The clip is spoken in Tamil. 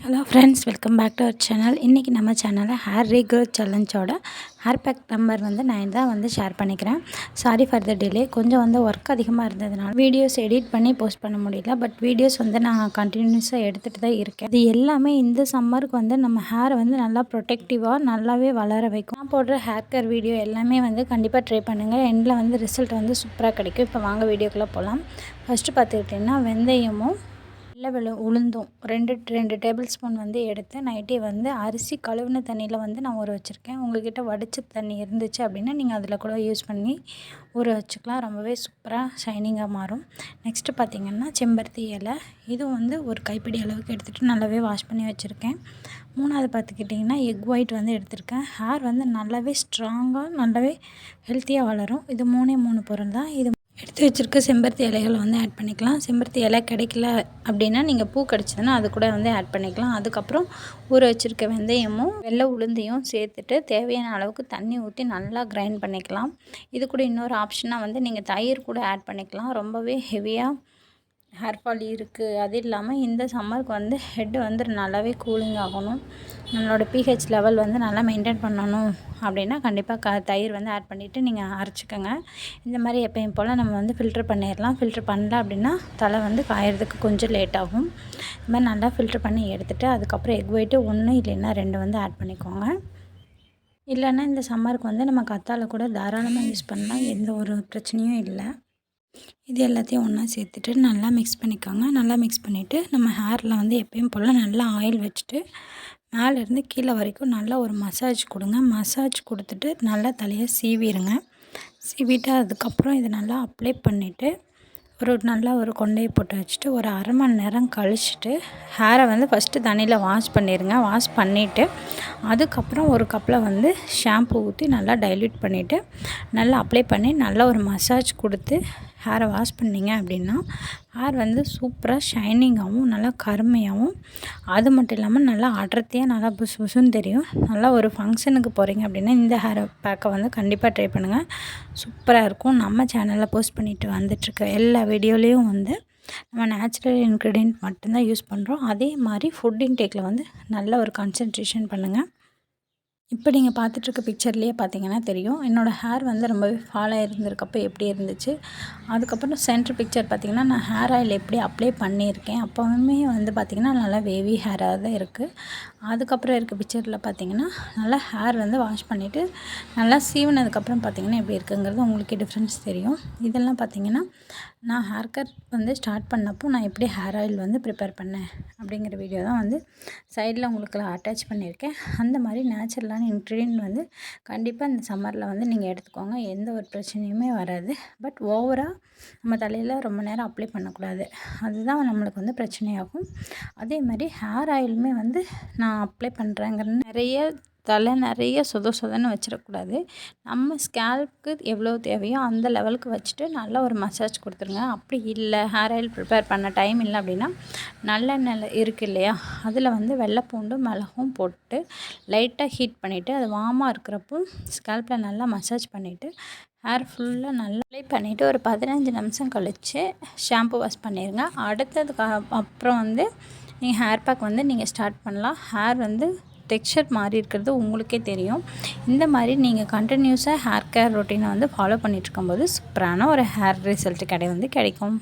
Hello friends, welcome back to our channel. இன்றைக்கி நம்ம சேனலில் ஹேர் ரீக்ரோத் சேலஞ்சோட ஹேர் பேக் நம்பர் நான் தான் ஷேர் பண்ணிக்கிறேன். Sorry for the delay. கொஞ்சம் ஒர்க் அதிகமாக இருந்ததுனால வீடியோஸ் எடிட் பண்ணி போஸ்ட் பண்ண முடியல. பட் வீடியோஸ் நான் கண்டினியூஸாக எடுத்துகிட்டு தான் இருக்கேன். இது எல்லாமே இந்த சம்மருக்கு நம்ம ஹேரை நல்லா ப்ரொடெக்டிவாக நல்லாவே வளர வைக்கும். நான் போடுற ஹேர் கேர் வீடியோ எல்லாமே கண்டிப்பாக ட்ரை பண்ணுங்கள். எண்டில் ரிசல்ட் சூப்பராக கிடைக்கும். இப்போ வாங்க வீடியோக்குள்ளே போகலாம். ஃபஸ்ட்டு பார்த்துக்கிட்டிங்கன்னா வெந்தயமும் வெள்ளை உளுந்தும் ரெண்டு டேபிள் ஸ்பூன் எடுத்து நைட்டே அரிசி கழுவின தண்ணியில் நான் ஊற வச்சுருக்கேன். உங்கள்கிட்ட வடித்த தண்ணி இருந்துச்சு அப்படின்னா நீங்கள் அதில் கூட யூஸ் பண்ணி ஊற வச்சுக்கலாம். ரொம்பவே சூப்பராக ஷைனிங்காக மாறும். நெக்ஸ்ட்டு பார்த்திங்கன்னா செம்பருத்தி இலை. இதுவும் ஒரு கைப்பிடி அளவுக்கு எடுத்துகிட்டு நல்லாவே வாஷ் பண்ணி வச்சுருக்கேன். மூணாவது பார்த்துக்கிட்டிங்கன்னா எக் ஒயிட் எடுத்திருக்கேன். ஹேர் நல்லாவே ஸ்ட்ராங்காக நல்லாவே ஹெல்த்தியாக வளரும். இது மூணு பொருள் தான். இது எடுத்து வச்சுருக்க செம்பருத்தி இலைகளை ஆட் பண்ணிக்கலாம். செம்பருத்தி இலை கிடைக்கல அப்படின்னா நீங்கள் பூ கிடச்சிதுன்னா அது கூட ஆட் பண்ணிக்கலாம். அதுக்கப்புறம் ஊற வச்சுருக்க வெந்தயமும் வெள்ளை உளுந்தையும் சேர்த்துட்டு தேவையான அளவுக்கு தண்ணி ஊற்றி நல்லா கிரைண்ட் பண்ணிக்கலாம். இது கூட இன்னொரு ஆப்ஷனாக நீங்கள் தயிர் கூட ஆட் பண்ணிக்கலாம். ரொம்பவே ஹெவியாக ஹேர் ஃபால் இருக்குது. அது இல்லாமல் இந்த சம்மருக்கு ஹெட்டு நல்லாவே கூலிங் ஆகணும். நம்மளோட பிஹெச் லெவல் நல்லா மெயின்டைன் பண்ணணும் அப்படின்னா கண்டிப்பாக தயிர் ஆட் பண்ணிவிட்டு நீங்கள் அரைச்சிக்கோங்க. இந்த மாதிரி எப்பயும் போல் நம்ம ஃபில்ட்ரு பண்ணிடலாம். ஃபில்ட்ரு பண்ணல அப்படின்னா தலை காயறதுக்கு கொஞ்சம் லேட் ஆகும். இந்த மாதிரி நல்லா ஃபில்ட்ரு பண்ணி எடுத்துகிட்டு அதுக்கப்புறம் எக் ஒயிட்டு 1 இல்லைன்னா 2 ஆட் பண்ணிக்கோங்க. இல்லைன்னா இந்த சம்மருக்கு நம்ம கத்தாழை கூட தாராளமாக யூஸ் பண்ணலாம். எந்த ஒரு பிரச்சனையும் இல்லை. இது எல்லாத்தையும் ஒன்றா சேர்த்துட்டு நல்லா மிக்ஸ் பண்ணிக்கோங்க. நல்லா மிக்ஸ் பண்ணிவிட்டு நம்ம ஹேரில் எப்பயும் போல் நல்லா ஆயில் வச்சுட்டு மேலேருந்து கீழே வரைக்கும் நல்லா ஒரு மசாஜ் கொடுங்க. மசாஜ் கொடுத்துட்டு நல்லா தலையை சீவிடுங்க. சீவிட்டு அதுக்கப்புறம் இதை நல்லா அப்ளை பண்ணிவிட்டு நல்லா ஒரு கொண்டையை போட்டு வச்சுட்டு ஒரு அரை மணி நேரம் கழிச்சிட்டு ஹேரை ஃபஸ்ட்டு தண்ணியில் வாஷ் பண்ணிடுங்க. வாஷ் பண்ணிவிட்டு அதுக்கப்புறம் ஒரு கப்பில் ஷாம்பு ஊற்றி நல்லா டைல்யூட் பண்ணிவிட்டு நல்லா அப்ளை பண்ணி நல்லா ஒரு மசாஜ் கொடுத்து ஹேரை வாஷ் பண்ணிங்க அப்படின்னா ஹேர் சூப்பராக ஷைனிங்காகவும் நல்லா கருமையாகவும், அது மட்டும் இல்லாமல் நல்லா அடர்த்தியாக நல்லா புசு புசுன்னு தெரியும். நல்லா ஒரு ஃபங்க்ஷனுக்கு போகிறீங்க அப்படின்னா இந்த ஹேர் பேக்கை கண்டிப்பாக ட்ரை பண்ணுங்கள். சூப்பராக இருக்கும். நம்ம சேனலில் போஸ்ட் பண்ணிட்டு வந்துட்டுருக்க எல்லா வீடியோலேயும் நம்ம நேச்சுரல் இன்க்ரீடியன்ட் மட்டும்தான் யூஸ் பண்ணுறோம். அதே மாதிரி ஃபுட் இன்டேக்கில் நல்ல ஒரு கான்சன்ட்ரேஷன் பண்ணுங்கள். இப்போ நீங்கள் பார்த்துட்ருக்க பிக்சர்லேயே பார்த்தீங்கன்னா தெரியும் என்னோடய ஹேர் ரொம்பவே ஃபால் ஆகிருந்திருக்கப்போ எப்படி இருந்துச்சு. அதுக்கப்புறம் சென்டர் பிக்சர் பார்த்திங்கன்னா நான் ஹேர் ஆயில் எப்படி அப்ளை பண்ணியிருக்கேன். அப்போவுமே பார்த்திங்கன்னா நல்லா வேவி ஹேராக தான் இருக்குது. அதுக்கப்புறம் இருக்க பிக்சரில் பார்த்திங்கன்னா நல்லா ஹேர் வாஷ் பண்ணிவிட்டு நல்லா சீவினதுக்கப்புறம் பார்த்திங்கன்னா எப்படி இருக்குங்கிறது உங்களுக்கு டிஃப்ரென்ஸ் தெரியும். இதெல்லாம் பார்த்திங்கன்னா நான் ஹேர் கட் ஸ்டார்ட் பண்ணப்போ நான் எப்படி ஹேர் ஆயில் ப்ரிப்பேர் பண்ணேன் அப்படிங்கிற வீடியோ தான் சைடில் உங்களுக்கு அட்டாச் பண்ணியிருக்கேன். அந்த மாதிரி நேச்சுரலான இன்க்ரீடியன்ட் கண்டிப்பாக இந்த சம்மரில் நீங்கள் எடுத்துக்கோங்க. எந்த ஒரு பிரச்சனையுமே வராது. பட் ஓவராக நம்ம தலையில் ரொம்ப நேரம் அப்ளை பண்ணக்கூடாது. அதுதான் நம்மளுக்கு பிரச்சனையாகும். அதே மாதிரி ஹேர் ஆயிலுமே நான் அப்ளை பண்ணுறேங்கிற தலை நிறைய சொதன்னு வச்சிடக்கூடாது. நம்ம ஸ்கேல்ப்புக்கு எவ்வளோ தேவையோ அந்த லெவலுக்கு வச்சுட்டு நல்லா ஒரு மசாஜ் கொடுத்துருங்க. அப்படி இல்லை ஹேர் ஆயில் ப்ரிப்பேர் பண்ண டைம் இல்லை அப்படின்னா நல்லெண்ணெய் இருக்குது இல்லையா, அதில் வெள்ளைப்பூண்டும் மிளகும் போட்டு லைட்டாக ஹீட் பண்ணிவிட்டு அது வார்மாக இருக்கிறப்போ ஸ்கேல்ப்பில் நல்லா மசாஜ் பண்ணிவிட்டு ஹேர் ஃபுல்லாக நல்லா அப்ளை பண்ணிவிட்டு ஒரு 15 நிமிஷம் கழித்து ஷாம்பு வாஷ் பண்ணிடுங்க. அடுத்ததுக்கு அப்புறம் நீங்கள் ஹேர் பேக் நீங்கள் ஸ்டார்ட் பண்ணலாம். ஹேர் டெக்ஸ்சர் மாறி இருக்கிறது உங்களுக்கே தெரியும். இந்த மாதிரி நீங்கள் கண்டினியூஸாக ஹேர் கேர் ரொட்டீனை ஃபாலோ பண்ணிகிட்டு இருக்கும்போது சூப்பரான ஒரு ஹேர் ரிசல்ட் கிடைக்கும்.